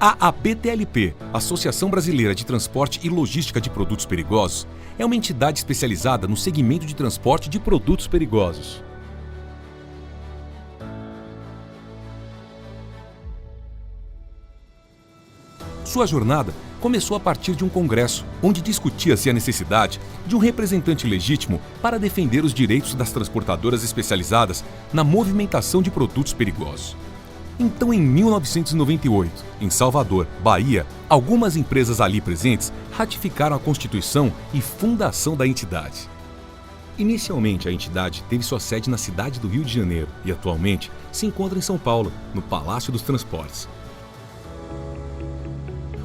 A ABTLP, Associação Brasileira de Transporte e Logística de Produtos Perigosos, é uma entidade especializada no segmento de transporte de produtos perigosos. Sua jornada começou a partir de um congresso, onde discutia-se a necessidade de um representante legítimo para defender os direitos das transportadoras especializadas na movimentação de produtos perigosos. Então, em 1998, em Salvador, Bahia, algumas empresas ali presentes ratificaram a Constituição e fundação da entidade. Inicialmente, a entidade teve sua sede na cidade do Rio de Janeiro e, atualmente, se encontra em São Paulo, no Palácio dos Transportes.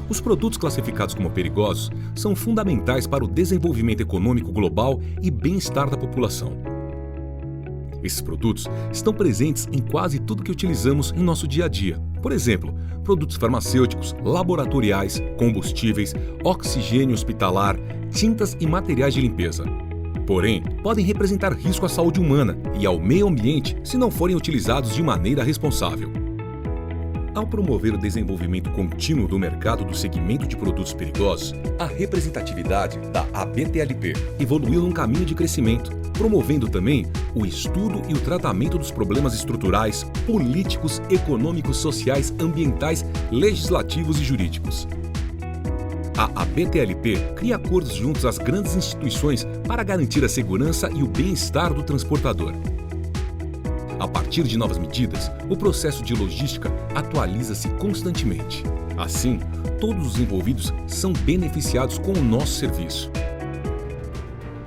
Os produtos classificados como perigosos são fundamentais para o desenvolvimento econômico global e bem-estar da população. Esses produtos estão presentes em quase tudo que utilizamos em nosso dia a dia. Por exemplo, produtos farmacêuticos, laboratoriais, combustíveis, oxigênio hospitalar, tintas e materiais de limpeza. Porém, podem representar risco à saúde humana e ao meio ambiente se não forem utilizados de maneira responsável. Ao promover o desenvolvimento contínuo do mercado do segmento de produtos perigosos, a representatividade da ABTLP evoluiu num caminho de crescimento, promovendo também o estudo e o tratamento dos problemas estruturais, políticos, econômicos, sociais, ambientais, legislativos e jurídicos. A ABTLP cria acordos juntos às grandes instituições para garantir a segurança e o bem-estar do transportador. A partir de novas medidas, o processo de logística atualiza-se constantemente. Assim, todos os envolvidos são beneficiados com o nosso serviço.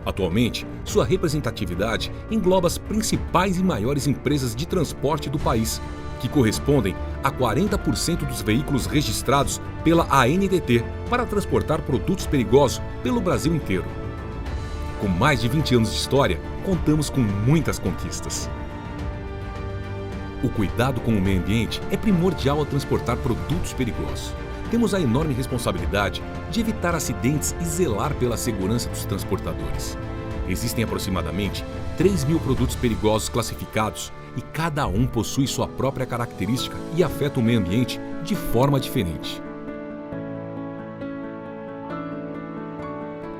Atualmente, sua representatividade engloba as principais e maiores empresas de transporte do país, que correspondem a 40% dos veículos registrados pela ANTT para transportar produtos perigosos pelo Brasil inteiro. Com mais de 20 anos de história, contamos com muitas conquistas. O cuidado com o meio ambiente é primordial ao transportar produtos perigosos. Temos a enorme responsabilidade de evitar acidentes e zelar pela segurança dos transportadores. Existem aproximadamente 3.000 produtos perigosos classificados e cada um possui sua própria característica e afeta o meio ambiente de forma diferente.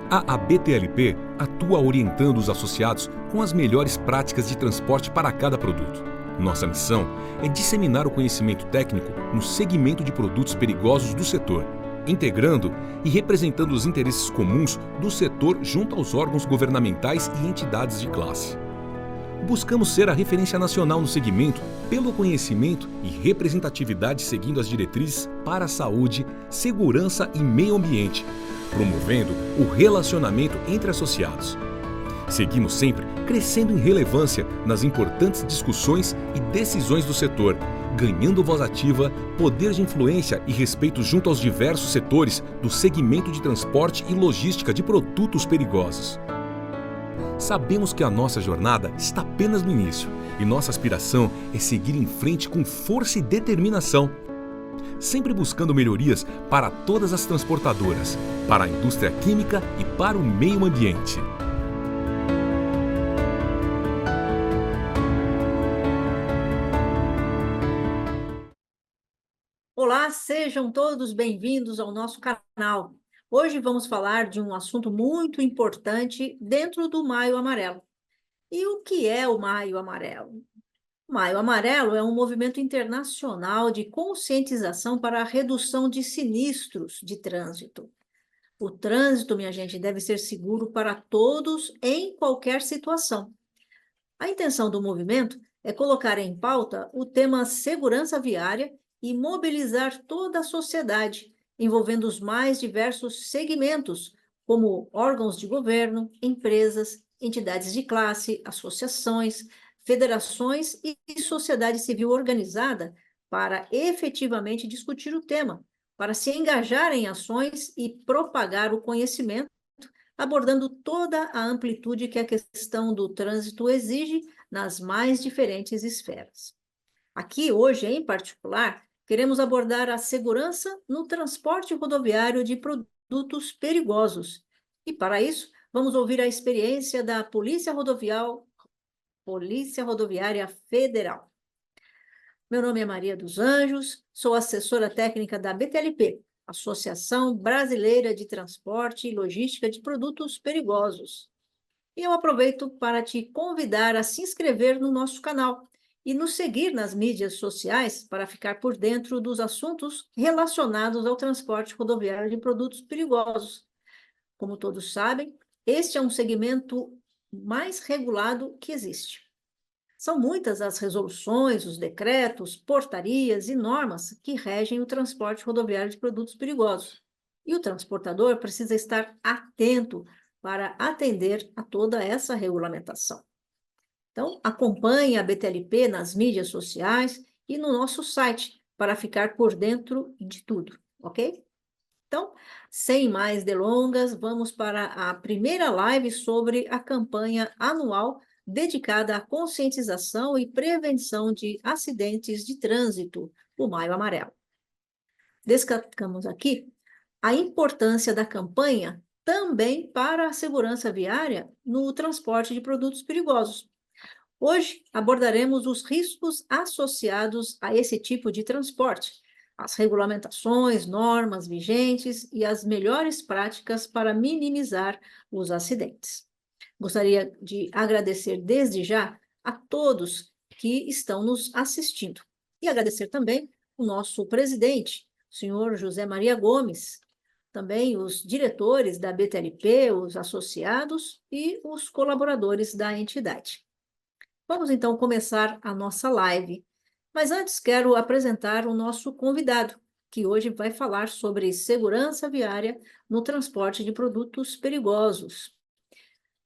A ABTLP atua orientando os associados com as melhores práticas de transporte para cada produto. Nossa missão é disseminar o conhecimento técnico no segmento de produtos perigosos do setor, integrando e representando os interesses comuns do setor junto aos órgãos governamentais e entidades de classe. Buscamos ser a referência nacional no segmento pelo conhecimento e representatividade seguindo as diretrizes para a saúde, segurança e meio ambiente, promovendo o relacionamento entre associados. Seguimos sempre crescendo em relevância nas importantes discussões e decisões do setor, ganhando voz ativa, poder de influência e respeito junto aos diversos setores do segmento de transporte e logística de produtos perigosos. Sabemos que a nossa jornada está apenas no início e nossa aspiração é seguir em frente com força e determinação, sempre buscando melhorias para todas as transportadoras, para a indústria química e para o meio ambiente. Olá, sejam todos bem-vindos ao nosso canal. Hoje vamos falar de um assunto muito importante dentro do Maio Amarelo. E o que é o Maio Amarelo? O Maio Amarelo é um movimento internacional de conscientização para a redução de sinistros de trânsito. O trânsito, minha gente, deve ser seguro para todos em qualquer situação. A intenção do movimento é colocar em pauta o tema segurança viária e mobilizar toda a sociedade, envolvendo os mais diversos segmentos, como órgãos de governo, empresas, entidades de classe, associações, federações e sociedade civil organizada, para efetivamente discutir o tema, para se engajar em ações e propagar o conhecimento, abordando toda a amplitude que a questão do trânsito exige nas mais diferentes esferas. Aqui, hoje, em particular, queremos abordar a segurança no transporte rodoviário de produtos perigosos. E, para isso, vamos ouvir a experiência da Polícia Rodoviária Federal. Meu nome é Maria dos Anjos, sou assessora técnica da BTLP, Associação Brasileira de Transporte e Logística de Produtos Perigosos. E eu aproveito para te convidar a se inscrever no nosso canal e nos seguir nas mídias sociais para ficar por dentro dos assuntos relacionados ao transporte rodoviário de produtos perigosos. Como todos sabem, este é um segmento mais regulado que existe. São muitas as resoluções, os decretos, portarias e normas que regem o transporte rodoviário de produtos perigosos. E o transportador precisa estar atento para atender a toda essa regulamentação. Então, acompanhe a BTLP nas mídias sociais e no nosso site para ficar por dentro de tudo, ok? Então, sem mais delongas, vamos para a primeira live sobre a campanha anual dedicada à conscientização e prevenção de acidentes de trânsito, o Maio Amarelo. Destacamos aqui a importância da campanha também para a segurança viária no transporte de produtos perigosos. Hoje abordaremos os riscos associados a esse tipo de transporte, as regulamentações, normas vigentes e as melhores práticas para minimizar os acidentes. Gostaria de agradecer desde já a todos que estão nos assistindo e agradecer também o nosso presidente, o senhor José Maria Gomes, também os diretores da BTLP, os associados e os colaboradores da entidade. Vamos então começar a nossa live. Mas antes quero apresentar o nosso convidado, que hoje vai falar sobre segurança viária no transporte de produtos perigosos.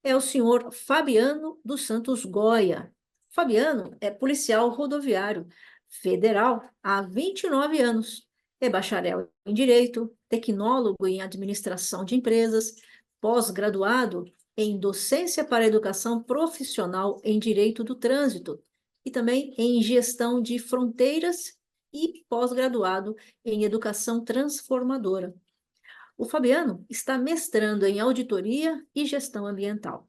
É o senhor Fabiano dos Santos Goya. Fabiano é policial rodoviário federal há 29 anos. É bacharel em Direito, tecnólogo em Administração de Empresas, pós-graduado em Docência para Educação Profissional em Direito do Trânsito e também em Gestão de Fronteiras e pós-graduado em Educação Transformadora. O Fabiano está mestrando em Auditoria e Gestão Ambiental.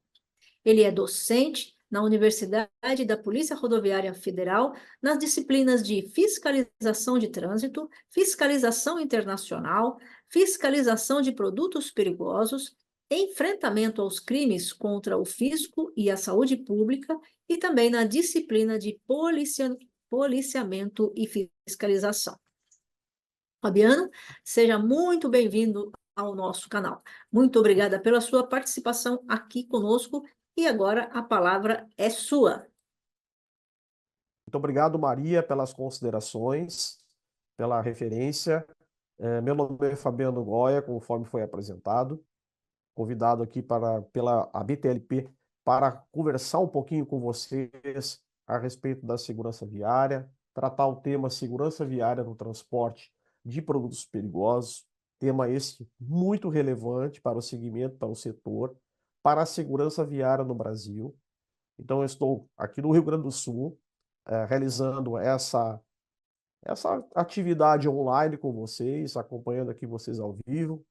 Ele é docente na Universidade da Polícia Rodoviária Federal nas disciplinas de Fiscalização de Trânsito, Fiscalização Internacional, Fiscalização de Produtos Perigosos, Enfrentamento aos Crimes contra o Fisco e a Saúde Pública e também na disciplina de Policiamento e Fiscalização. Fabiano, seja muito bem-vindo ao nosso canal. Muito obrigada pela sua participação aqui conosco e agora a palavra é sua. Muito obrigado, Maria, pelas considerações, pela referência. Meu nome é Fabiano Goya, conforme foi apresentado, convidado aqui pela BTLP para conversar um pouquinho com vocês a respeito da segurança viária, tratar o tema segurança viária no transporte de produtos perigosos, tema esse muito relevante para o segmento, para o setor, para a segurança viária no Brasil. Então, eu estou aqui no Rio Grande do Sul, realizando essa atividade online com vocês, acompanhando aqui vocês ao vivo.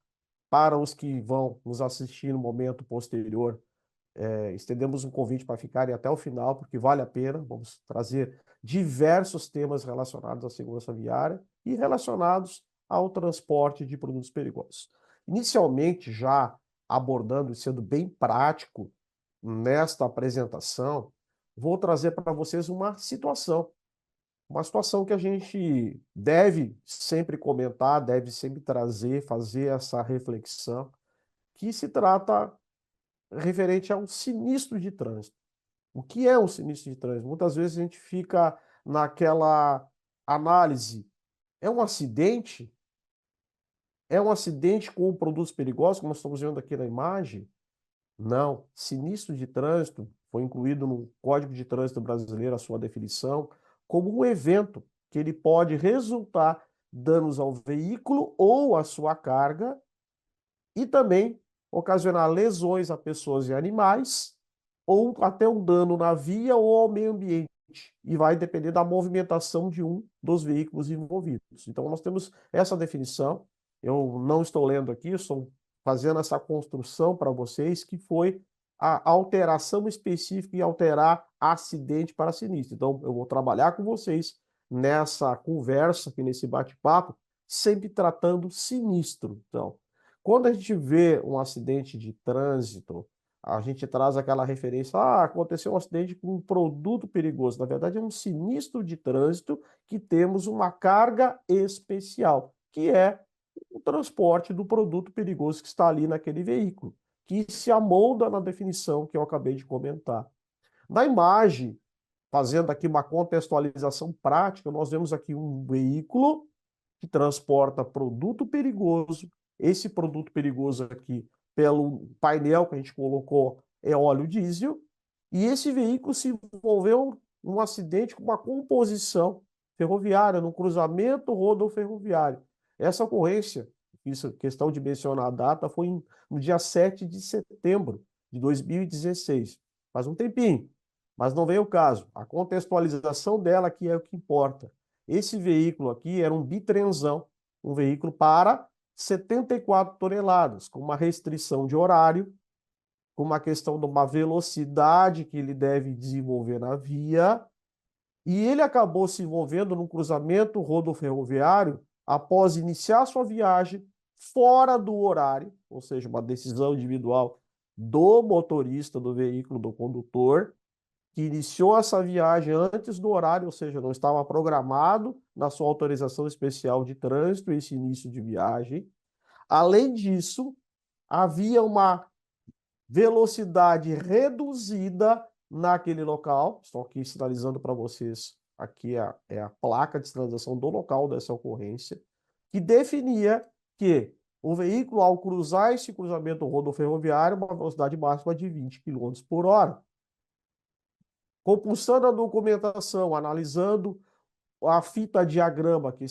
Para os que vão nos assistir no momento posterior, estendemos um convite para ficarem até o final, porque vale a pena. Vamos trazer diversos temas relacionados à segurança viária e relacionados ao transporte de produtos perigosos. Inicialmente, já abordando e sendo bem prático nesta apresentação, vou trazer para vocês uma situação que a gente deve sempre comentar, deve sempre trazer, fazer essa reflexão, que se trata referente a um sinistro de trânsito. O que é um sinistro de trânsito? Muitas vezes a gente fica naquela análise, é um acidente? É um acidente com produtos perigosos, como nós estamos vendo aqui na imagem? Não. Sinistro de trânsito foi incluído no Código de Trânsito Brasileiro, a sua definição, como um evento que ele pode resultar danos ao veículo ou à sua carga e também ocasionar lesões a pessoas e animais ou até um dano na via ou ao meio ambiente. E vai depender da movimentação de um dos veículos envolvidos. Então, nós temos essa definição. Eu não estou lendo aqui, eu estou fazendo essa construção para vocês, que foi a alteração específica e alterar acidente para sinistro. Então, eu vou trabalhar com vocês nessa conversa, aqui nesse bate-papo, sempre tratando sinistro. Então, quando a gente vê um acidente de trânsito, a gente traz aquela referência, aconteceu um acidente com um produto perigoso. Na verdade, é um sinistro de trânsito que temos uma carga especial, que é o transporte do produto perigoso que está ali naquele veículo, que se amolda na definição que eu acabei de comentar. Na imagem, fazendo aqui uma contextualização prática, nós vemos aqui um veículo que transporta produto perigoso. Esse produto perigoso aqui, pelo painel que a gente colocou, é óleo diesel. E esse veículo se envolveu num acidente com uma composição ferroviária, num cruzamento rodoferroviário. Essa ocorrência, isso, questão de mencionar a data, foi no dia 7 de setembro de 2016. Faz um tempinho, mas não veio o caso. A contextualização dela aqui é o que importa. Esse veículo aqui era um bitrenzão, um veículo para 74 toneladas, com uma restrição de horário, com uma questão de uma velocidade que ele deve desenvolver na via, e ele acabou se envolvendo num cruzamento rodoferroviário após iniciar sua viagem fora do horário, ou seja, uma decisão individual do motorista do veículo, do condutor, que iniciou essa viagem antes do horário, ou seja, não estava programado na sua autorização especial de trânsito esse início de viagem. Além disso, havia uma velocidade reduzida naquele local. Estou aqui sinalizando para vocês, aqui é a placa de sinalização do local dessa ocorrência, que definia que o veículo, ao cruzar esse cruzamento rodoferroviário, uma velocidade máxima de 20 km por hora. Compulsando a documentação, analisando a fita diagrama que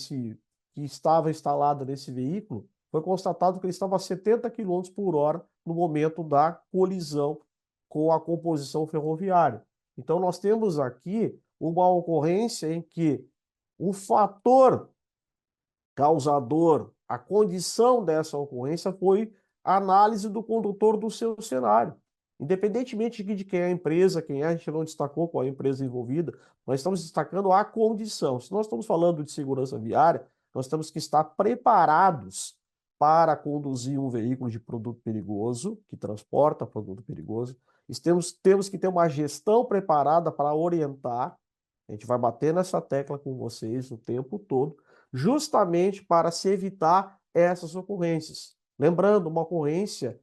estava instalada nesse veículo, foi constatado que ele estava a 70 km por hora no momento da colisão com a composição ferroviária. Então, nós temos aqui uma ocorrência em que o fator causador, a condição dessa ocorrência foi a análise do condutor do seu cenário. Independentemente de quem é a empresa, quem é, a gente não destacou qual é a empresa envolvida, nós estamos destacando a condição. Se nós estamos falando de segurança viária, nós temos que estar preparados para conduzir um veículo de produto perigoso, que transporta produto perigoso. Temos que ter uma gestão preparada para orientar. A gente vai bater nessa tecla com vocês o tempo todo, justamente para se evitar essas ocorrências. Lembrando, uma ocorrência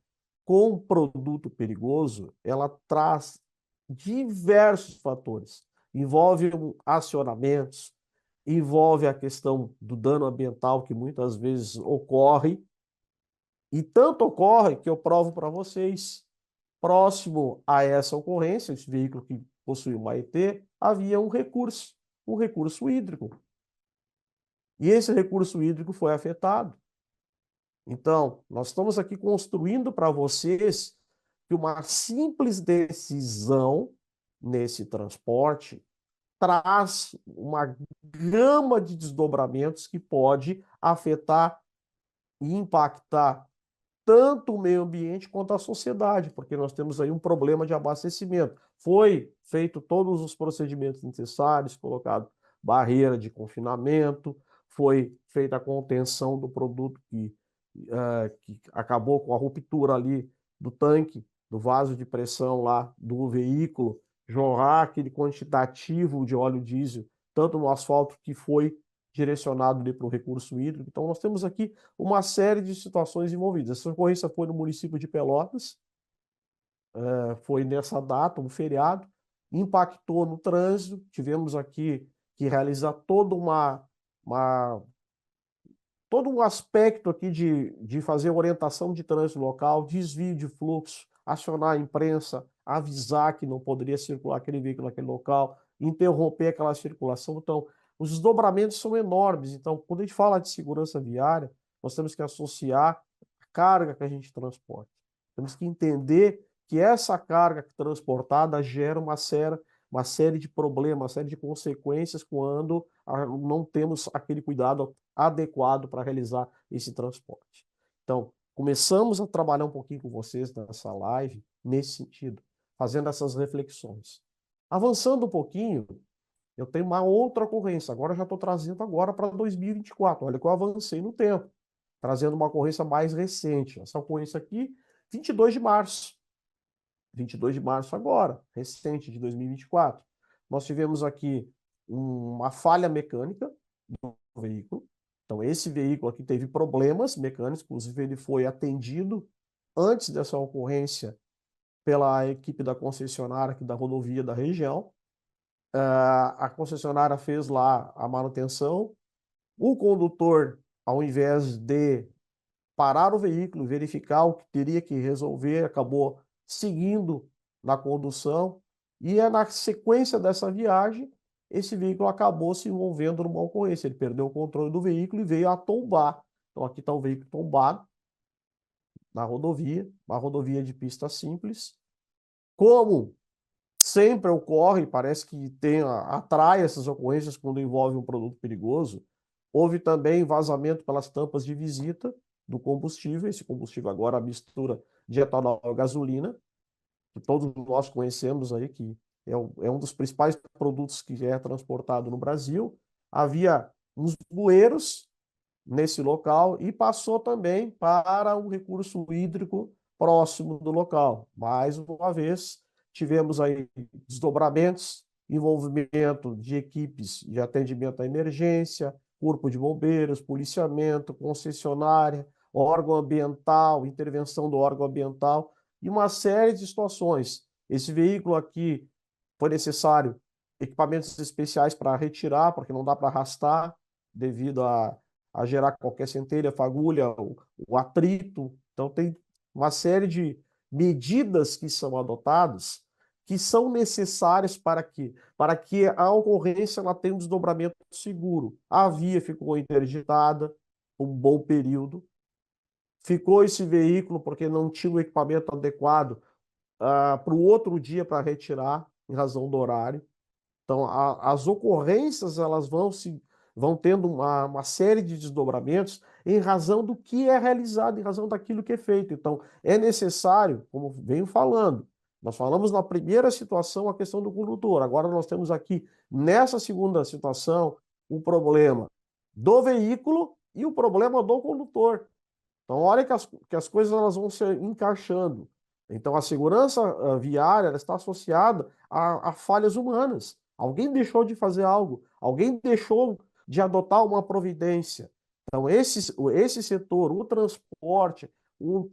com produto perigoso, ela traz diversos fatores. Envolve acionamentos, envolve a questão do dano ambiental que muitas vezes ocorre, e tanto ocorre que eu provo para vocês. Próximo a essa ocorrência, esse veículo que possui uma ET, havia um recurso hídrico. E esse recurso hídrico foi afetado. Então, nós estamos aqui construindo para vocês que uma simples decisão nesse transporte traz uma gama de desdobramentos que pode afetar e impactar tanto o meio ambiente quanto a sociedade, porque nós temos aí um problema de abastecimento. Foi feito todos os procedimentos necessários, colocado barreira de confinamento, foi feita a contenção do produto que acabou com a ruptura ali do tanque, do vaso de pressão lá do veículo, jorrar aquele quantitativo de óleo diesel, tanto no asfalto que foi direcionado ali para o recurso hídrico. Então, nós temos aqui uma série de situações envolvidas. Essa ocorrência foi no município de Pelotas, foi nessa data, um feriado, impactou no trânsito, tivemos aqui que realizar todo um aspecto aqui de fazer orientação de trânsito local, desvio de fluxo, acionar a imprensa, avisar que não poderia circular aquele veículo naquele local, interromper aquela circulação. Então, os desdobramentos são enormes. Então, quando a gente fala de segurança viária, nós temos que associar a carga que a gente transporta. Temos que entender que essa carga transportada gera uma série de problemas, uma série de consequências quando não temos aquele cuidado adequado para realizar esse transporte. Então, começamos a trabalhar um pouquinho com vocês nessa live, nesse sentido, fazendo essas reflexões. Avançando um pouquinho, eu tenho uma outra ocorrência. Agora eu já estou trazendo agora para 2024. Olha que eu avancei no tempo, trazendo uma ocorrência mais recente. Essa ocorrência aqui, 22 de março. 22 de março agora, recente, de 2024. Nós tivemos aqui uma falha mecânica do veículo. Então, esse veículo aqui teve problemas mecânicos, inclusive ele foi atendido antes dessa ocorrência pela equipe da concessionária aqui da rodovia da região. A concessionária fez lá a manutenção. O condutor, ao invés de parar o veículo, verificar o que teria que resolver, acabou seguindo na condução. E é na sequência dessa viagem, esse veículo acabou se envolvendo numa ocorrência. Ele perdeu o controle do veículo e veio a tombar. Então, aqui está o veículo tombado na rodovia, uma rodovia de pista simples. Como sempre ocorre, parece que atrai essas ocorrências quando envolve um produto perigoso. Houve também vazamento pelas tampas de visita do combustível. Esse combustível agora é a mistura de etanol e gasolina, que todos nós conhecemos aí, que é um dos principais produtos que é transportado no Brasil. Havia uns bueiros nesse local e passou também para um recurso hídrico próximo do local. Mais uma vez, tivemos aí desdobramentos, envolvimento de equipes de atendimento à emergência, corpo de bombeiros, policiamento, concessionária, órgão ambiental, intervenção do órgão ambiental e uma série de situações. Esse veículo aqui foi necessário equipamentos especiais para retirar, porque não dá para arrastar devido a gerar qualquer centelha, fagulha, o atrito. Então, tem uma série de medidas que são adotadas que são necessárias para que a ocorrência ela tenha um desdobramento seguro. A via ficou interditada um bom período. Ficou esse veículo porque não tinha o equipamento adequado para o outro dia para retirar, em razão do horário. Então, as ocorrências elas vão tendo uma série de desdobramentos em razão do que é realizado, em razão daquilo que é feito. Então, é necessário, como venho falando, nós falamos na primeira situação a questão do condutor, agora nós temos aqui, nessa segunda situação, o problema do veículo e o problema do condutor. Então, olha que as coisas elas vão se encaixando. Então, a segurança viária ela está associada a falhas humanas. Alguém deixou de fazer algo, alguém deixou de adotar uma providência. Então, esse setor, o transporte, o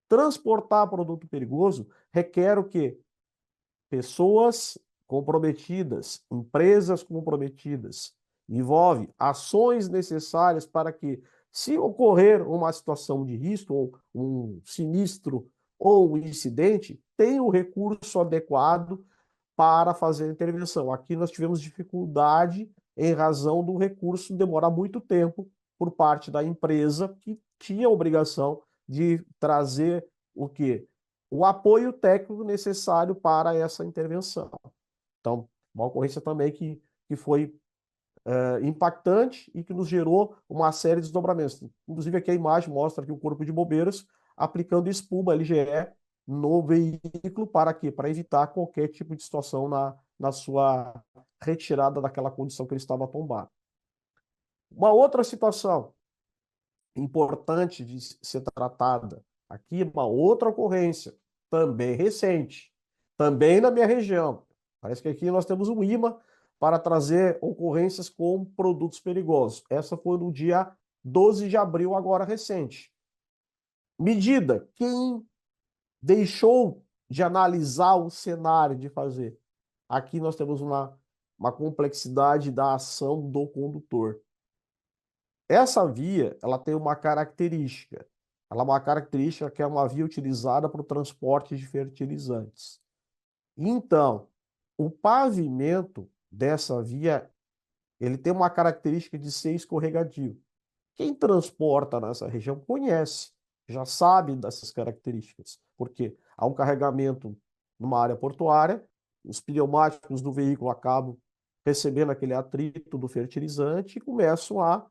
transportar produto perigoso, requer o quê? Pessoas comprometidas, empresas comprometidas. Envolve ações necessárias para que, se ocorrer uma situação de risco, ou um sinistro, ou um incidente, tenha o recurso adequado para fazer a intervenção. Aqui nós tivemos dificuldade em razão do recurso demorar muito tempo por parte da empresa, que tinha a obrigação de trazer o quê? O apoio técnico necessário para essa intervenção. Então, uma ocorrência também que foi impactante e que nos gerou uma série de desdobramentos. Inclusive, aqui a imagem mostra aqui o Corpo de Bombeiros aplicando espuma LGE no veículo para quê? Para evitar qualquer tipo de situação na sua retirada daquela condição que ele estava tombado. Uma outra situação importante de ser tratada aqui, uma outra ocorrência, também recente, também na minha região. Parece que aqui nós temos um imã para trazer ocorrências com produtos perigosos. Essa foi no dia 12 de abril, agora recente. Medida, quem deixou de analisar o cenário de fazer? Aqui nós temos uma complexidade da ação do condutor. Essa via, ela tem uma característica. Ela é uma característica que é uma via utilizada para o transporte de fertilizantes. Então, o pavimento dessa via, ele tem uma característica de ser escorregadio. Quem transporta nessa região conhece, já sabe dessas características, porque há um carregamento numa área portuária, os pneumáticos do veículo acabam recebendo aquele atrito do fertilizante e começam a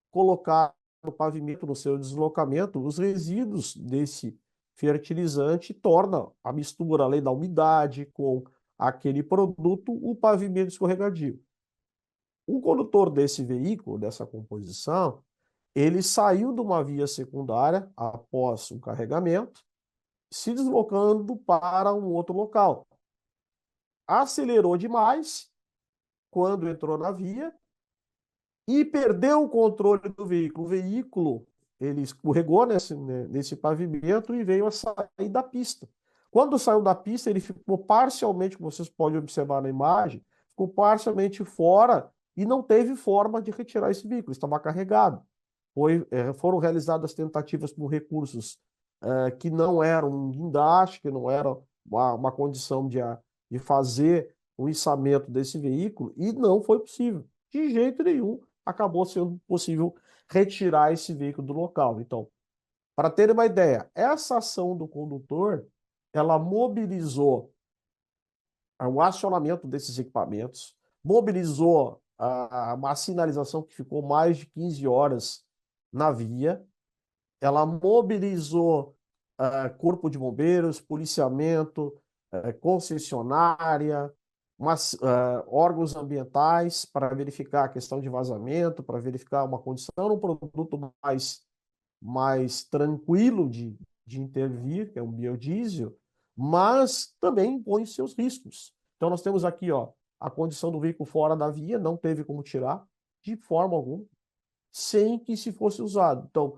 colocar no pavimento, no seu deslocamento, os resíduos desse fertilizante, torna a mistura, além da umidade, com aquele produto, o pavimento escorregadio. O condutor desse veículo, dessa composição, ele saiu de uma via secundária após o carregamento, se deslocando para um outro local. Acelerou demais quando entrou na via e perdeu o controle do veículo. O veículo ele escorregou nesse pavimento e veio a sair da pista. Quando saiu da pista, ele ficou parcialmente, como vocês podem observar na imagem, ficou parcialmente fora e não teve forma de retirar esse veículo, estava carregado. Foram realizadas tentativas com recursos que não eram um guindaste, que não era uma condição de fazer o içamento desse veículo, e não foi possível. De jeito nenhum, acabou sendo possível retirar esse veículo do local. Então, para ter uma ideia, essa ação do condutor, ela mobilizou o acionamento desses equipamentos, mobilizou uma sinalização que ficou mais de 15 horas na via, ela mobilizou corpo de bombeiros, policiamento, concessionária, órgãos ambientais para verificar a questão de vazamento, para verificar uma condição, um produto mais tranquilo de intervir, que é um biodiesel, mas também impõe seus riscos. Então nós temos aqui, ó, a condição do veículo fora da via, não teve como tirar, de forma alguma, sem que se fosse usado. Então,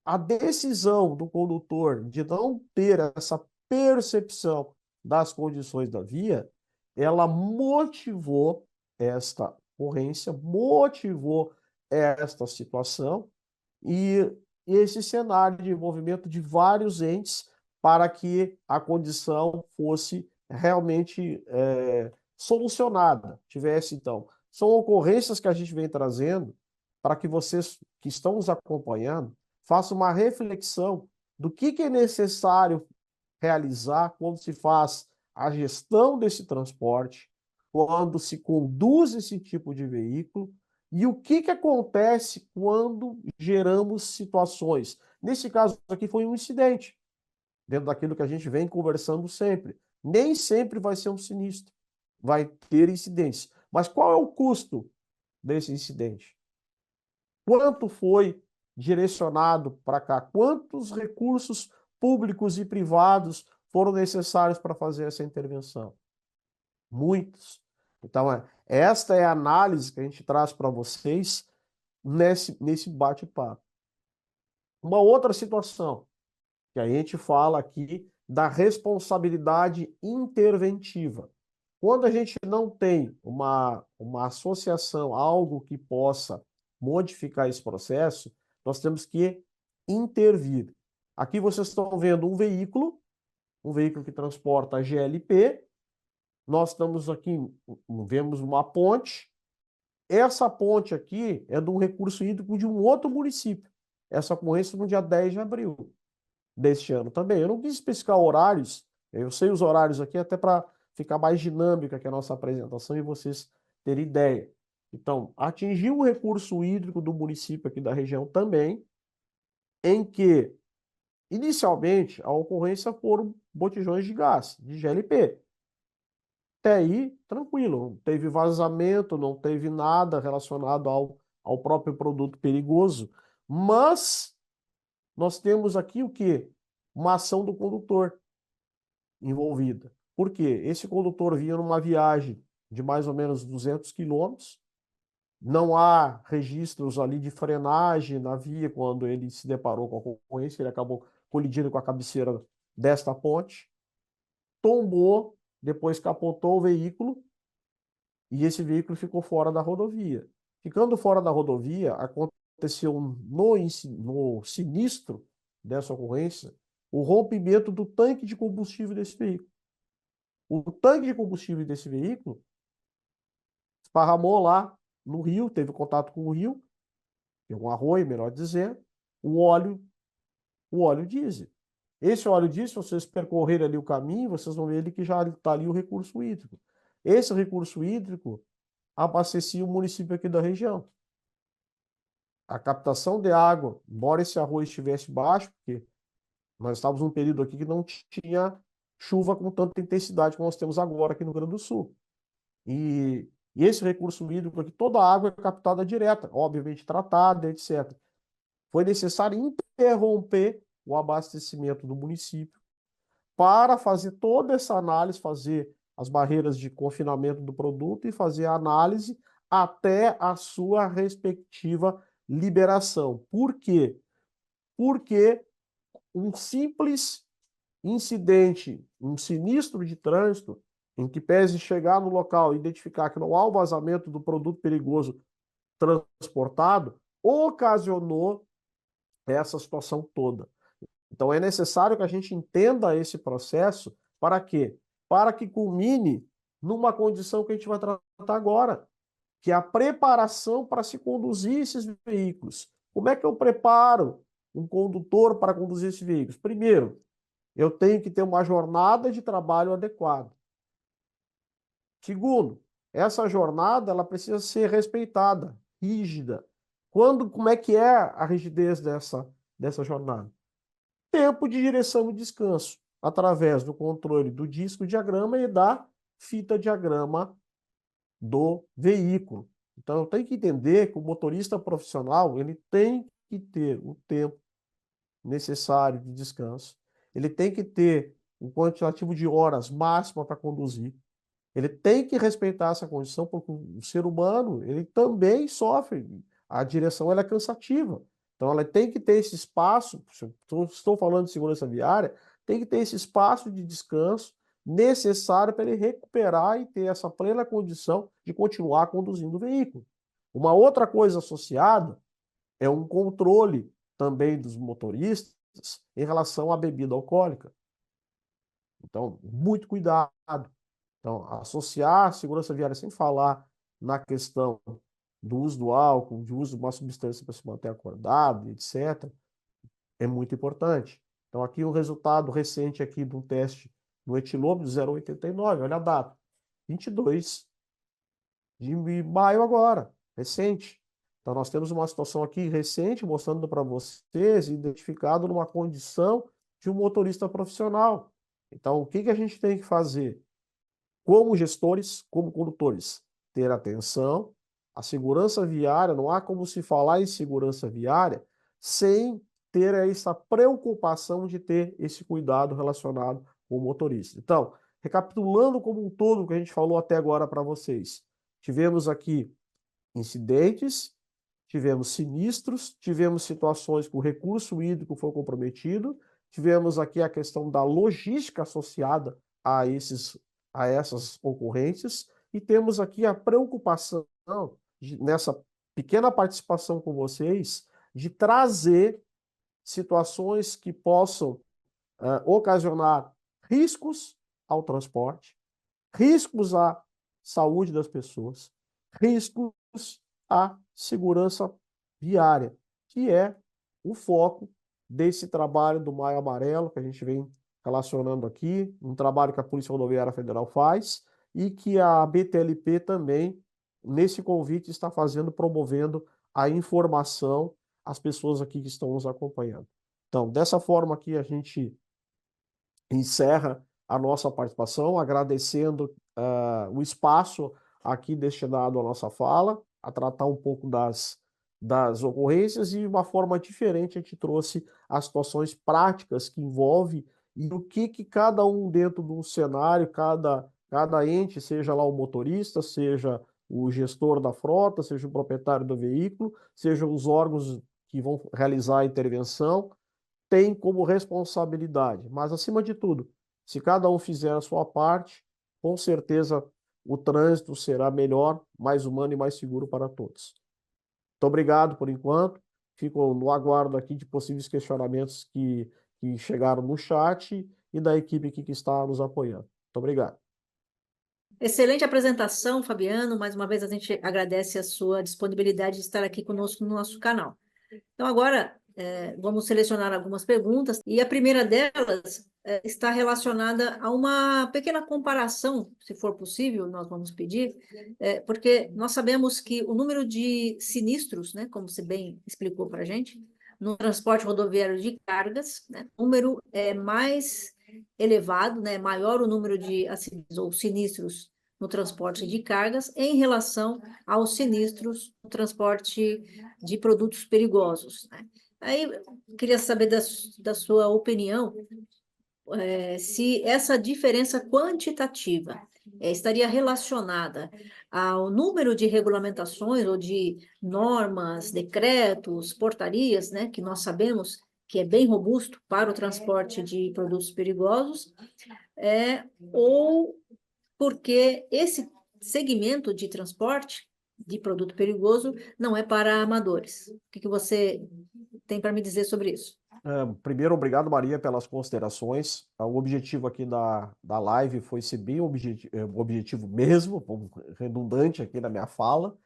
a decisão do condutor de não ter essa percepção das condições da via, ela motivou esta ocorrência, motivou esta situação e esse cenário de envolvimento de vários entes para que a condição fosse realmente solucionada. Tivesse, então, são ocorrências que a gente vem trazendo para que vocês que estão nos acompanhando façam uma reflexão do que é necessário realizar quando se faz a gestão desse transporte, quando se conduz esse tipo de veículo e o que acontece quando geramos situações. Nesse caso aqui foi um incidente, dentro daquilo que a gente vem conversando sempre. Nem sempre vai ser um sinistro, vai ter incidentes. Mas qual é o custo desse incidente? Quanto foi direcionado para cá? Quantos recursos públicos e privados foram necessários para fazer essa intervenção? Muitos. Então, esta é a análise que a gente traz para vocês nesse bate-papo. Uma outra situação que a gente fala aqui da responsabilidade interventiva. Quando a gente não tem uma associação, algo que possa modificar esse processo, nós temos que intervir. Aqui vocês estão vendo um veículo que transporta GLP. Nós estamos aqui, vemos uma ponte. Essa ponte aqui é de um recurso hídrico de um outro município. Essa ocorrência no dia 10 de abril deste ano também. Eu não quis especificar horários, eu sei os horários aqui até para ficar mais dinâmica que a nossa apresentação e vocês terem ideia. Então, atingiu o recurso hídrico do município aqui da região também, em que, inicialmente, a ocorrência foram botijões de gás, de GLP. Até aí, tranquilo, não teve vazamento, não teve nada relacionado ao próprio produto perigoso, mas nós temos aqui o quê? Uma ação do condutor envolvida. Por quê? Esse condutor vinha numa viagem de mais ou menos 200 quilômetros, não há registros ali de frenagem na via quando ele se deparou com a ocorrência, ele acabou colidindo com a cabeceira desta ponte, tombou, depois capotou o veículo e esse veículo ficou fora da rodovia. Ficando fora da rodovia, aconteceu no sinistro dessa ocorrência o rompimento do tanque de combustível desse veículo. O tanque de combustível desse veículo esparramou lá no rio, teve contato com o rio, um arroio, melhor dizendo, o óleo diesel. Esse óleo diesel, se vocês percorrerem ali o caminho, vocês vão ver que já está ali o recurso hídrico. Esse recurso hídrico abastecia o município aqui da região. A captação de água, embora esse arroio estivesse baixo, porque nós estávamos num período aqui que não tinha chuva com tanta intensidade como nós temos agora aqui no Rio Grande do Sul. E E esse recurso hídrico aqui, toda a água é captada direta, obviamente tratada, etc. Foi necessário interromper o abastecimento do município para fazer toda essa análise, fazer as barreiras de confinamento do produto e fazer a análise até a sua respectiva liberação. Por quê? Porque um simples incidente, um sinistro de trânsito, em que pese chegar no local e identificar que não há o vazamento do produto perigoso transportado, ocasionou essa situação toda. Então, é necessário que a gente entenda esse processo para quê? Para que culmine numa condição que a gente vai tratar agora, que é a preparação para se conduzir esses veículos. Como é que eu preparo um condutor para conduzir esses veículos? Primeiro, eu tenho que ter uma jornada de trabalho adequada. Segundo, essa jornada ela precisa ser respeitada, rígida. Como é que é a rigidez dessa jornada? Tempo de direção e descanso, através do controle do disco diagrama e da fita diagrama do veículo. Então, eu tenho que entender que o motorista profissional ele tem que ter o tempo necessário de descanso, ele tem que ter um quantitativo de horas máxima para conduzir, ele tem que respeitar essa condição, porque o ser humano ele também sofre. A direção ela é cansativa. Então, ela tem que ter esse espaço, estou falando de segurança viária, tem que ter esse espaço de descanso necessário para ele recuperar e ter essa plena condição de continuar conduzindo o veículo. Uma outra coisa associada é um controle também dos motoristas em relação à bebida alcoólica. Então, muito cuidado. Então, associar a segurança viária sem falar na questão do uso do álcool, de uso de uma substância para se manter acordado, etc., é muito importante. Então, aqui um resultado recente aqui de um teste no etilômetro 0,89, olha a data, 22 de maio agora, recente. Então, nós temos uma situação aqui recente, mostrando para vocês, identificado numa condição de um motorista profissional. Então, o que a gente tem que fazer? Como gestores, como condutores, ter atenção. A segurança viária, não há como se falar em segurança viária sem ter essa preocupação de ter esse cuidado relacionado com o motorista. Então, recapitulando como um todo o que a gente falou até agora para vocês, tivemos aqui incidentes, tivemos sinistros, tivemos situações que o recurso hídrico foi comprometido, tivemos aqui a questão da logística associada a essas ocorrências e temos aqui a preocupação nessa pequena participação com vocês de trazer situações que possam ocasionar riscos ao transporte, riscos à saúde das pessoas, riscos à segurança viária, que é o foco desse trabalho do Maio Amarelo, que a gente vem relacionando aqui, um trabalho que a Polícia Rodoviária Federal faz e que a BTLP também, nesse convite, está fazendo, promovendo a informação às pessoas aqui que estão nos acompanhando. Então, dessa forma aqui, a gente encerra a nossa participação, agradecendo o espaço aqui destinado à nossa fala, a tratar um pouco das ocorrências e de uma forma diferente a gente trouxe as situações práticas que envolve e o que cada um dentro do cenário, cada ente, seja lá o motorista, seja o gestor da frota, seja o proprietário do veículo, seja os órgãos que vão realizar a intervenção, tem como responsabilidade. Mas, acima de tudo, se cada um fizer a sua parte, com certeza o trânsito será melhor, mais humano e mais seguro para todos. Muito obrigado por enquanto. Fico no aguardo aqui de possíveis questionamentos que chegaram no chat e da equipe aqui que está nos apoiando. Muito obrigado. Excelente apresentação, Fabiano. Mais uma vez a gente agradece a sua disponibilidade de estar aqui conosco no nosso canal. Então, agora vamos selecionar algumas perguntas, e a primeira delas está relacionada a uma pequena comparação, se for possível, nós vamos pedir, porque nós sabemos que o número de sinistros, né, como você bem explicou para a gente, no transporte rodoviário de cargas, né, o número é mais elevado, né, maior o número de acidentes ou sinistros no transporte de cargas em relação aos sinistros no transporte de produtos perigosos, né? Aí, queria saber da sua opinião, se essa diferença quantitativa estaria relacionada ao número de regulamentações ou de normas, decretos, portarias, né, que nós sabemos que é bem robusto para o transporte de produtos perigosos, ou porque esse segmento de transporte de produto perigoso não é para amadores. O que você tem para me dizer sobre isso? Primeiro, obrigado, Maria, pelas considerações. O objetivo aqui da live foi ser bem objetivo mesmo, redundante aqui na minha fala,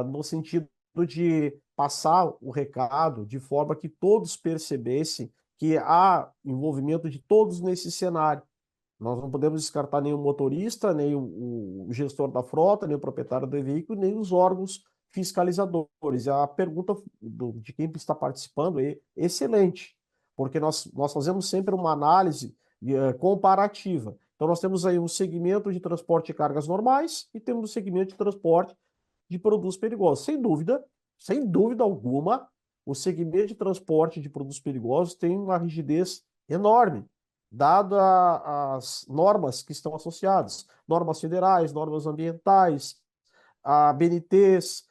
no sentido de passar o recado de forma que todos percebessem que há envolvimento de todos nesse cenário. Nós não podemos descartar nem o motorista, nem o gestor da frota, nem o proprietário do veículo, nem os órgãos fiscalizadores. A pergunta de quem está participando é excelente, porque nós fazemos sempre uma análise comparativa. Então, nós temos aí um segmento de transporte de cargas normais e temos um segmento de transporte de produtos perigosos. Sem dúvida alguma, o segmento de transporte de produtos perigosos tem uma rigidez enorme, dado as normas que estão associadas, normas federais, normas ambientais, a BNTs,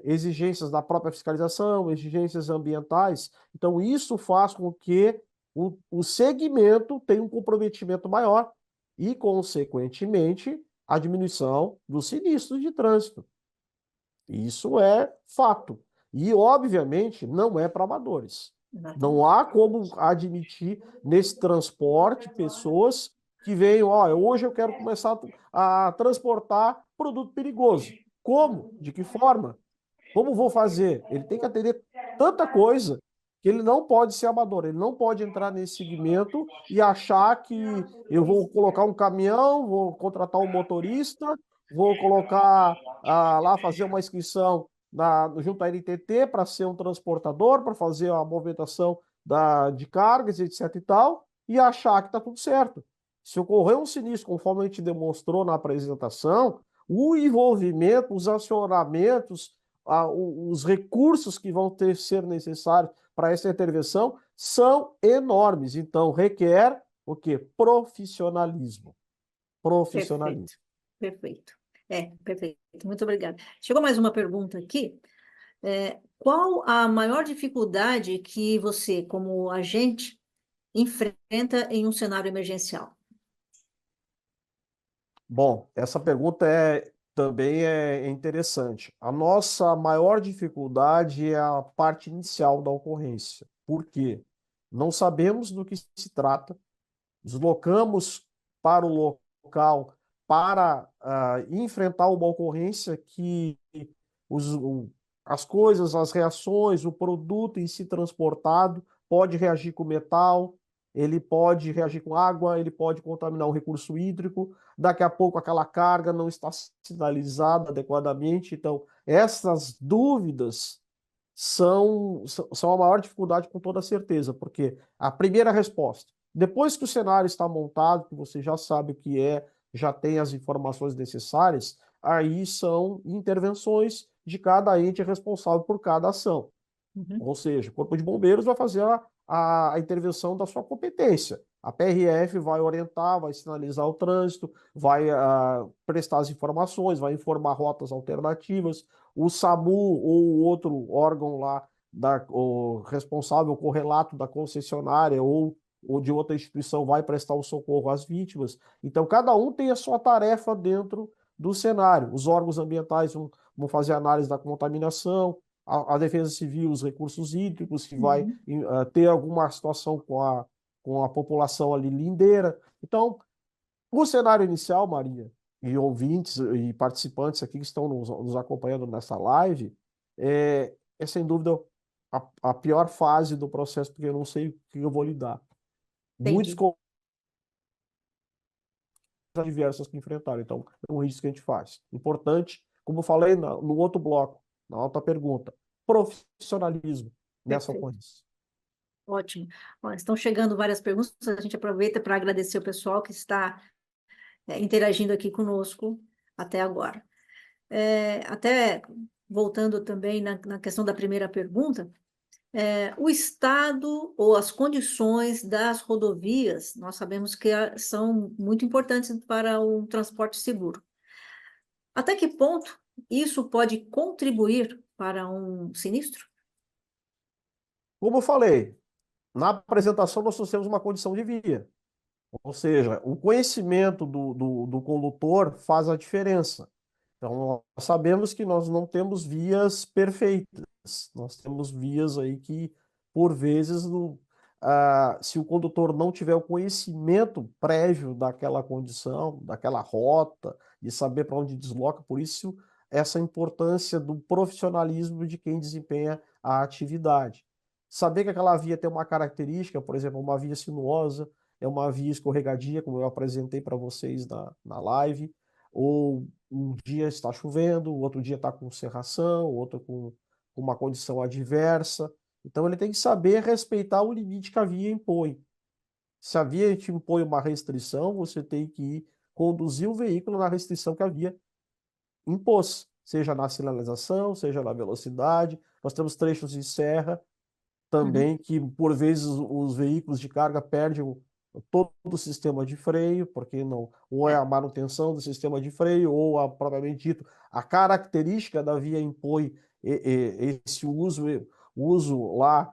exigências da própria fiscalização, exigências ambientais. Então, isso faz com que o segmento tenha um comprometimento maior e, consequentemente, a diminuição dos sinistros de trânsito. Isso é fato. E, obviamente, não é para amadores. Não há como admitir nesse transporte pessoas que venham, hoje eu quero começar a transportar produto perigoso. Como? De que forma? Como vou fazer? Ele tem que atender tanta coisa que ele não pode ser amador, ele não pode entrar nesse segmento e achar que eu vou colocar um caminhão, vou contratar um motorista, vou colocar lá, fazer uma inscrição junto à NTT para ser um transportador, para fazer a movimentação de cargas, etc e tal, e achar que está tudo certo. Se ocorrer um sinistro, conforme a gente demonstrou na apresentação, o envolvimento, os acionamentos, os recursos que vão ser necessários para essa intervenção são enormes. Então, requer o quê? Profissionalismo. Profissionalismo. Perfeito. Perfeito. Muito obrigada. Chegou mais uma pergunta aqui. Qual a maior dificuldade que você, como agente, enfrenta em um cenário emergencial? Bom, essa pergunta também é interessante. A nossa maior dificuldade é a parte inicial da ocorrência. Por quê? Não sabemos do que se trata, deslocamos para o local para enfrentar uma ocorrência que as coisas, as reações, o produto em si transportado pode reagir com metal, ele pode reagir com água, ele pode contaminar o recurso hídrico, daqui a pouco aquela carga não está sinalizada adequadamente. Então, essas dúvidas são a maior dificuldade, com toda certeza, porque a primeira resposta, depois que o cenário está montado, que você já sabe o que já tem as informações necessárias, aí são intervenções de cada ente responsável por cada ação. Ou seja, o Corpo de Bombeiros vai fazer a intervenção da sua competência. A PRF vai orientar, vai sinalizar o trânsito, vai prestar as informações, vai informar rotas alternativas. O SAMU ou o outro órgão lá, o responsável, o correlato da concessionária ou de outra instituição, vai prestar o socorro às vítimas. Então, cada um tem a sua tarefa dentro do cenário. Os órgãos ambientais vão fazer análise da contaminação, a Defesa Civil, os recursos hídricos, que vai ter alguma situação com a população ali lindeira. Então, o cenário inicial, Maria, e ouvintes e participantes aqui que estão nos acompanhando nessa live, é sem dúvida a pior fase do processo, porque eu não sei o que eu vou lidar. Muitos adversos que enfrentaram. Então, é um risco que a gente faz. Importante, como eu falei no outro bloco, na outra pergunta, profissionalismo nessa ocorrência. Ótimo. Estão chegando várias perguntas, a gente aproveita para agradecer o pessoal que está interagindo aqui conosco até agora. Até voltando também na questão da primeira pergunta, o estado ou as condições das rodovias, nós sabemos que são muito importantes para o transporte seguro. Até que ponto isso pode contribuir para um sinistro? Como eu falei, na apresentação nós trouxemos uma condição de via. Ou seja, o conhecimento do condutor faz a diferença. Então, nós sabemos que nós não temos vias perfeitas. Nós temos vias aí que, por vezes, se o condutor não tiver o conhecimento prévio daquela condição, daquela rota, de saber para onde desloca, por isso essa importância do profissionalismo de quem desempenha a atividade. Saber que aquela via tem uma característica, por exemplo, uma via sinuosa, é uma via escorregadia, como eu apresentei para vocês na live, ou um dia está chovendo, o outro dia está com cerração, o outro com uma condição adversa. Então ele tem que saber respeitar o limite que a via impõe. Se a via te impõe uma restrição, você tem que conduzir o veículo na restrição que a via impôs, seja na sinalização, seja na velocidade. Nós temos trechos de serra também que, por vezes, os veículos de carga perdem todo o sistema de freio, porque não, ou é a manutenção do sistema de freio, ou, propriamente dito, a característica da via impõe esse uso lá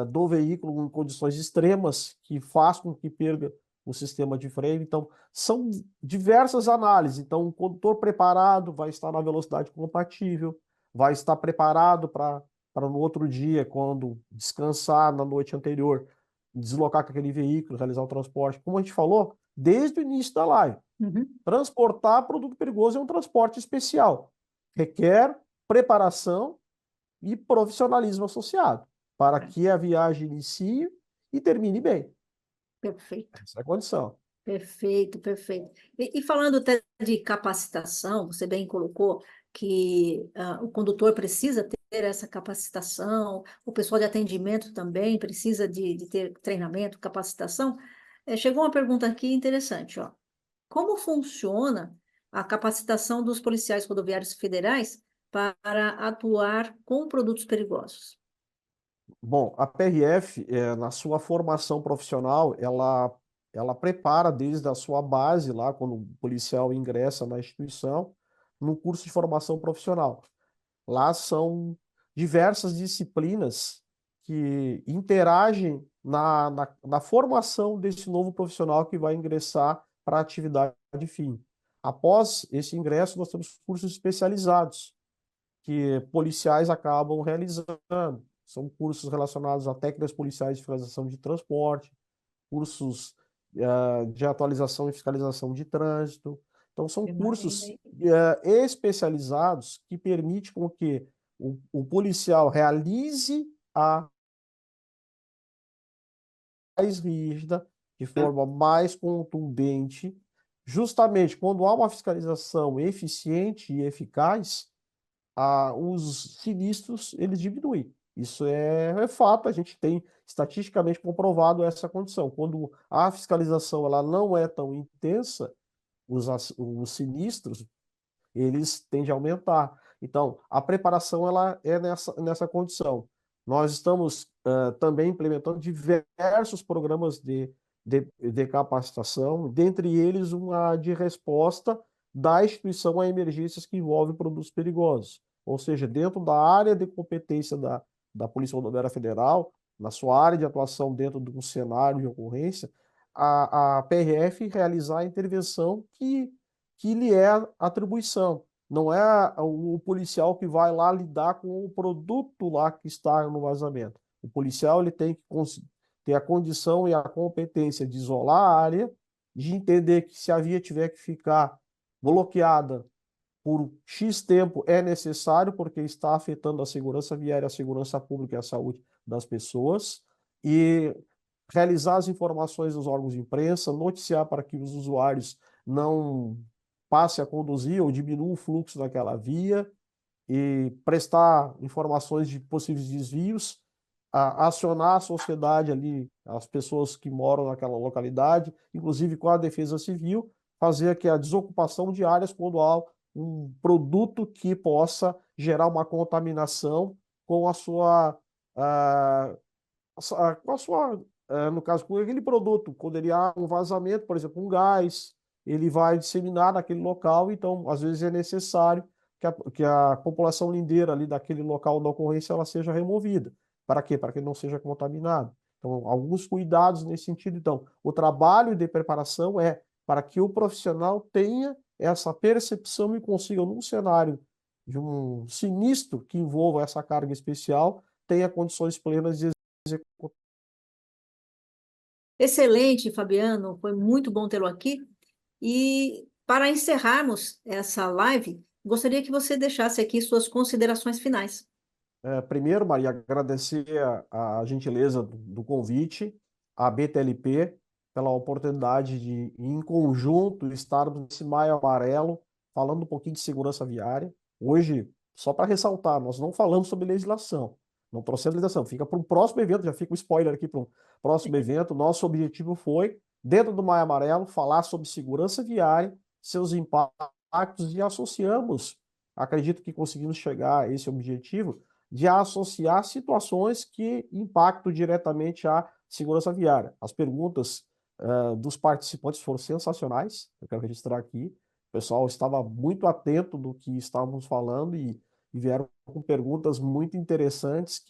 do veículo em condições extremas, que faz com que perca o sistema de freio. Então, são diversas análises. Então, o condutor preparado vai estar na velocidade compatível, vai estar preparado para no outro dia, quando descansar na noite anterior, deslocar com aquele veículo, realizar o transporte. Como a gente falou, desde o início da live, transportar produto perigoso é um transporte especial. Requer preparação e profissionalismo associado, para que a viagem inicie e termine bem. Perfeito. Essa é a condição. Perfeito, perfeito. E falando até de capacitação, você bem colocou que o condutor precisa ter essa capacitação, o pessoal de atendimento também precisa de ter treinamento, capacitação. Chegou uma pergunta aqui interessante, ó. Como funciona a capacitação dos policiais rodoviários federais para atuar com produtos perigosos? Bom, a PRF, na sua formação profissional, ela prepara desde a sua base, lá quando o policial ingressa na instituição, no curso de formação profissional. Lá são diversas disciplinas que interagem na formação desse novo profissional que vai ingressar para a atividade fim. Após esse ingresso, nós temos cursos especializados que policiais acabam realizando. São cursos relacionados a técnicas policiais de fiscalização de transporte, cursos de atualização e fiscalização de trânsito. Então, são cursos especializados que permitem com que o policial realize a mais rígida, de forma mais contundente, justamente quando há uma fiscalização eficiente e eficaz, os sinistros eles diminuem. Isso é fato, a gente tem estatisticamente comprovado essa condição. Quando a fiscalização ela não é tão intensa, os sinistros eles tendem a aumentar. Então, a preparação ela é nessa condição. Nós estamos também implementando diversos programas de capacitação, dentre eles uma de resposta da instituição a emergências que envolvem produtos perigosos. Ou seja, dentro da área de competência da Polícia Rodoviária Federal, na sua área de atuação dentro de um cenário de ocorrência, a PRF realizar a intervenção que lhe é atribuição. Não é o policial que vai lá lidar com o produto lá que está no vazamento. O policial ele tem que ter a condição e a competência de isolar a área, de entender que se a via tiver que ficar bloqueada por X tempo é necessário, porque está afetando a segurança viária, a segurança pública e a saúde das pessoas, e realizar as informações dos órgãos de imprensa, noticiar para que os usuários não passe a conduzir ou diminua o fluxo daquela via e prestar informações de possíveis desvios, acionar a sociedade ali, as pessoas que moram naquela localidade, inclusive com a Defesa Civil, fazer aqui a desocupação de áreas quando há um produto que possa gerar uma contaminação com a sua, com a sua, no caso, com aquele produto. Quando ele há um vazamento, por exemplo, um gás, ele vai disseminar naquele local, então, às vezes, é necessário que a população lindeira ali daquele local da ocorrência ela seja removida. Para quê? Para que não seja contaminado. Então, alguns cuidados nesse sentido. Então, o trabalho de preparação é para que o profissional tenha essa percepção e consiga, num cenário de um sinistro que envolva essa carga especial, tenha condições plenas de executar. Excelente, Fabiano, foi muito bom tê-lo aqui. E para encerrarmos essa live, gostaria que você deixasse aqui suas considerações finais. Primeiro, Maria, agradecer a gentileza do convite, à BTLP, pela oportunidade de, em conjunto, estarmos nesse Maio Amarelo, falando um pouquinho de segurança viária. Hoje, só para ressaltar, nós não falamos sobre legislação, não trouxemos legislação, fica para um próximo evento, já fica um spoiler aqui para um próximo evento. Nosso objetivo foi, dentro do Maio Amarelo, falar sobre segurança viária, seus impactos, e associamos, acredito que conseguimos chegar a esse objetivo, de associar situações que impactam diretamente a segurança viária. As perguntas dos participantes foram sensacionais, eu quero registrar aqui. O pessoal estava muito atento do que estávamos falando e vieram com perguntas muito interessantes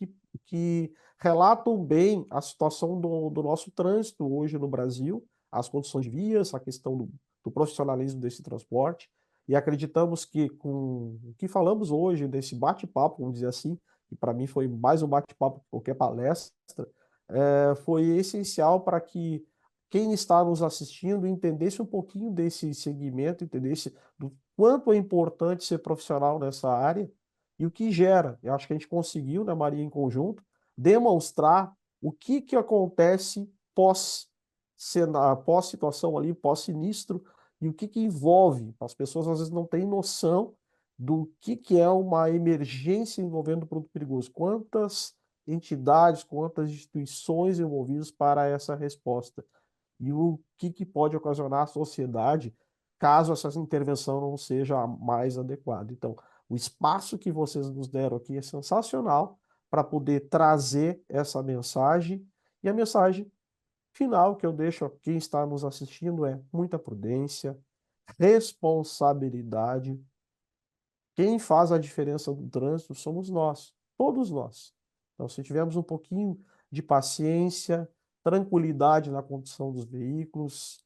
que relatam bem a situação do nosso trânsito hoje no Brasil, as condições de vias, a questão do profissionalismo desse transporte. E acreditamos que com o que falamos hoje, desse bate-papo, vamos dizer assim, que para mim foi mais um bate-papo que qualquer palestra, foi essencial para que quem está nos assistindo entendesse um pouquinho desse segmento, entendesse do quanto é importante ser profissional nessa área e o que gera. Eu acho que a gente conseguiu, né, Maria, em conjunto, demonstrar o que acontece pós-situação ali, pós-sinistro, e o que envolve. As pessoas às vezes não têm noção do que é uma emergência envolvendo produto perigoso. Quantas entidades, quantas instituições envolvidas para essa resposta. E o que pode ocasionar à sociedade caso essa intervenção não seja a mais adequada. Então, o espaço que vocês nos deram aqui é sensacional para poder trazer essa mensagem. E a mensagem final que eu deixo a quem está nos assistindo é muita prudência, responsabilidade. Quem faz a diferença no trânsito somos nós, todos nós. Então, se tivermos um pouquinho de paciência, tranquilidade na condução dos veículos,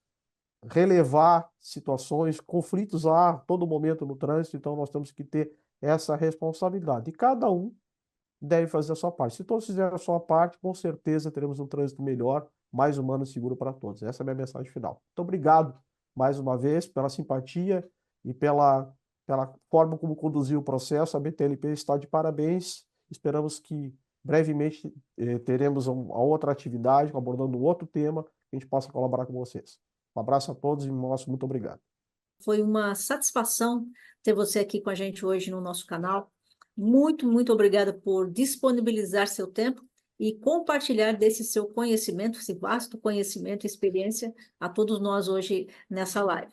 relevar situações, conflitos a todo momento no trânsito, então nós temos que ter essa responsabilidade. E cada um deve fazer a sua parte. Se todos fizerem a sua parte, com certeza teremos um trânsito melhor, mais humano e seguro para todos. Essa é a minha mensagem final. Muito obrigado mais uma vez pela simpatia e pela forma como conduziu o processo. A BTLP está de parabéns. Esperamos que brevemente teremos uma outra atividade, abordando um outro tema, que a gente possa colaborar com vocês. Um abraço a todos e nosso muito obrigado. Foi uma satisfação ter você aqui com a gente hoje no nosso canal. Muito, muito obrigada por disponibilizar seu tempo e compartilhar desse seu conhecimento, esse vasto conhecimento e experiência a todos nós hoje nessa live.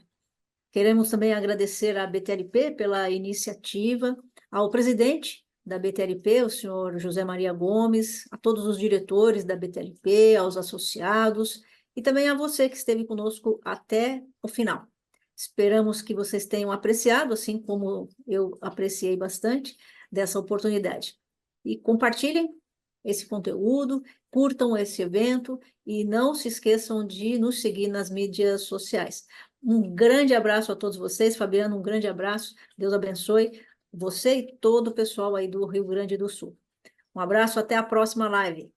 Queremos também agradecer à BTLP pela iniciativa, ao presidente da BTLP, o senhor José Maria Gomes, a todos os diretores da BTLP, aos associados e também a você que esteve conosco até o final. Esperamos que vocês tenham apreciado, assim como eu apreciei bastante, dessa oportunidade. E compartilhem esse conteúdo, curtam esse evento e não se esqueçam de nos seguir nas mídias sociais. Um grande abraço a todos vocês. Fabiano, um grande abraço. Deus abençoe você e todo o pessoal aí do Rio Grande do Sul. Um abraço, até a próxima live.